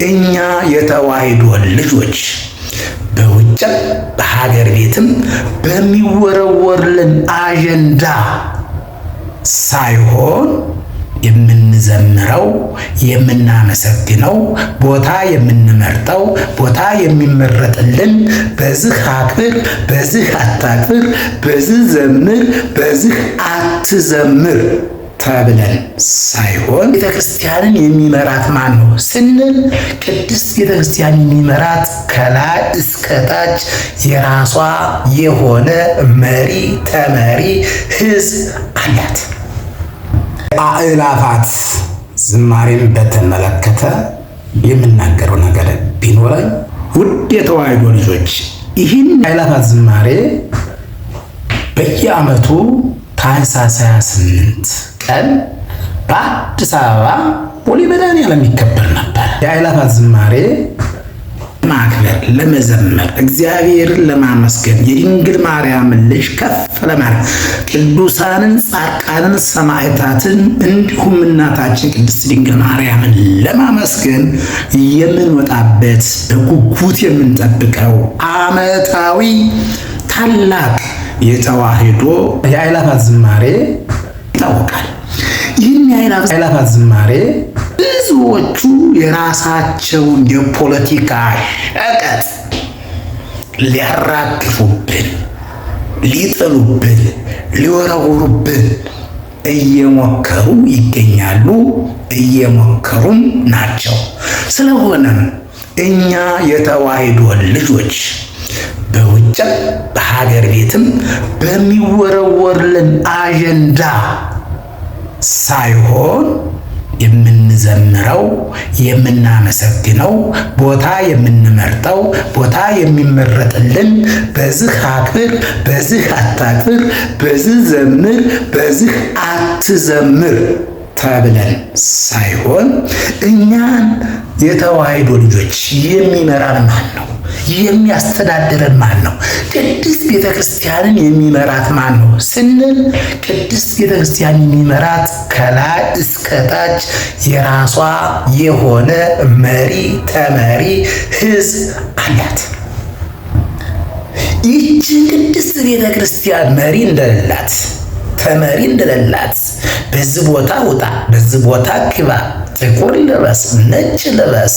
እኛ የተዋሕዶ ልጆች በውጭም በሀገር ቤትም በሚወረወርልን አጀንዳ ሳይሆን የምንዘምረው የምናመሰግነው ቦታ የምንመርጠው ቦታ የሚመረጥልን በዚህ አክብር፣ በዚህ አታክብር፣ በዚህ ዘምር፣ በዚህ አትዘምር ተብለን ሳይሆን ቤተክርስቲያንን የሚመራት ማን ነው ስንል ቅድስት ቤተክርስቲያን የሚመራት ከላይ እስከ ታች የራሷ የሆነ መሪ ተመሪ ሕዝብ አላት። አእላፋት ዝማሬን በተመለከተ የምናገረው ነገር ቢኖረኝ ውድ የተዋሕዶ ልጆች ይህን አእላፋት ዝማሬ በየዓመቱ ታኅሳስ 28 ቀን በአዲስ አበባ ቦሌ መድኃኔዓለም ይከበር ነበር። የአእላፋት ዝማሬ ማክበር፣ ለመዘመር፣ እግዚአብሔርን ለማመስገን፣ የድንግል ማርያምን ልጅ ከፍ ለማድረግ ቅዱሳንን፣ ጻድቃንን፣ ሰማዕታትን እንዲሁም እናታችን ቅድስት ድንግል ማርያምን ለማመስገን የምንወጣበት በጉጉት የምንጠብቀው ዓመታዊ ታላቅ የተዋሕዶ የአእላፋት ዝማሬ ይታወቃል። ይህን የአእላፋት ዝማሬ ብዙዎቹ የራሳቸውን የፖለቲካ ሸቀጥ ሊያራግፉብን፣ ሊጥሉብን፣ ሊወረውሩብን እየሞከሩ ይገኛሉ፣ እየሞከሩም ናቸው። ስለሆነም እኛ የተዋሕዶ ልጆች በውጭም በሀገር ቤትም በሚወረወርልን አጀንዳ ሳይሆን የምንዘምረው የምናመሰግነው ቦታ የምንመርጠው ቦታ የሚመረጥልን በዚህ አክብር፣ በዚህ አታክብር፣ በዚህ ዘምር፣ በዚህ አትዘምር ተብለን ሳይሆን እኛን የተዋሕዶ ልጆች የሚመራን ማን ነው? የሚያስተዳድረን ማን ነው? ቅድስት ቤተክርስቲያንን የሚመራት ማን ነው ስንል ቅድስት ቤተክርስቲያን የሚመራት ከላይ እስከ ታች የራሷ የሆነ መሪ ተመሪ ሕዝብ አላት። ይህች ቅድስት ቤተክርስቲያን መሪ እንደሌላት ተመሪ እንደሌላት በዚህ ቦታ ውጣ፣ በዚህ ቦታ ግባ፣ ጥቁር ልበስ፣ ነጭ ልበስ፣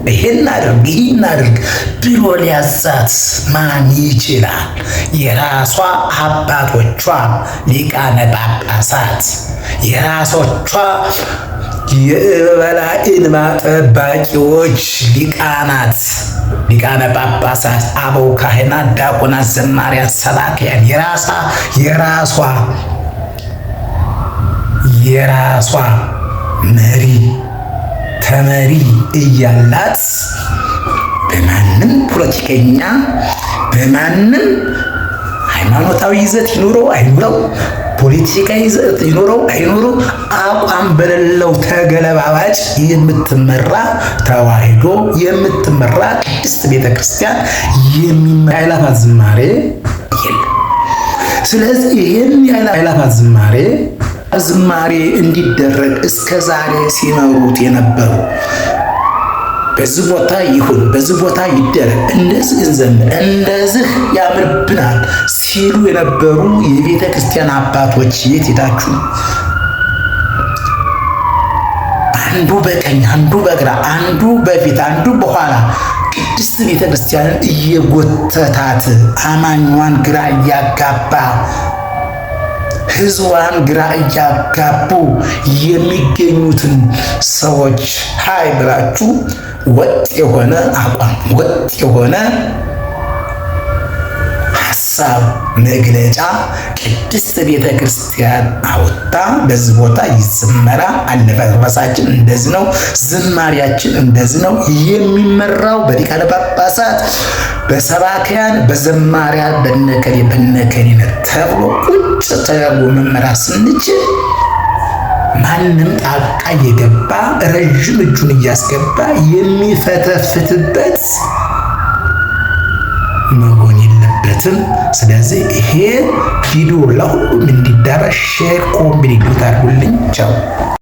ይህን አድርግ፣ ይህን አድርግ ብሎ ሊያዛት ማን ይችላል? የራሷ አባቶቿ ሊቃነ ጳጳሳት፣ የራሶቿ የበላይን ጠባቂዎች ሊቃናት፣ ሊቃነ ጳጳሳት፣ አበው ካህናት፣ ዲያቆናት፣ ዘማሪያን፣ ሰባክያን የራሷ መሪ ተመሪ እያላት በማንም ፖለቲከኛ በማንም ሃይማኖታዊ ይዘት ይኑረው አይኑረው ፖለቲካ ይዘት ይኑረው አይኑረው አቋም በሌለው ተገለባባጭ የምትመራ ተዋሕዶ የምትመራ ቅድስት ቤተክርስቲያን የሚመራ አእላፋት ዝማሬ የለም። ስለዚህ ይህን የአእላፋት ዝማሬ እንዲደረግ እስከ ዛሬ ሲመሩት የነበሩ በዚህ ቦታ ይሁን፣ በዚህ ቦታ ይደረግ፣ እንደዚህ እንዘምር፣ እንደዚህ ያምርብናል ሲሉ የነበሩ የቤተ ክርስቲያን አባቶች የት ሄዳችሁ? አንዱ በቀኝ አንዱ በግራ አንዱ በፊት አንዱ በኋላ ቅድስት ቤተ ክርስቲያንን እየጎተታት አማኟን ግራ እያጋባ ሕዝቧን ግራ እያጋቡ የሚገኙትን ሰዎች ሃይ ብላችሁ ወጥ የሆነ አቋም ወጥ የሆነ ሐሳብ መግለጫ ቅድስት ቤተ ክርስቲያን አወጣ። በዚህ ቦታ ይዘመራ፣ አለባበሳችን እንደዚህ ነው፣ ዝማሪያችን እንደዚህ ነው፣ የሚመራው በሊቃነ ጳጳሳት፣ በሰባክያን፣ በዘማሪያን በነከሌነት ተብሎ ቁጭ ተደርጎ መመራት ስንችል ማንም ጣልቃ እየገባ ረዥም እጁን እያስገባ የሚፈተፍትበት መሆን የለበትም። ስለዚህ ይሄ ቪዲዮ ለሁሉም እንዲዳረስ ሼር፣ ኮሜንት አድርጉልኝ። ቻው።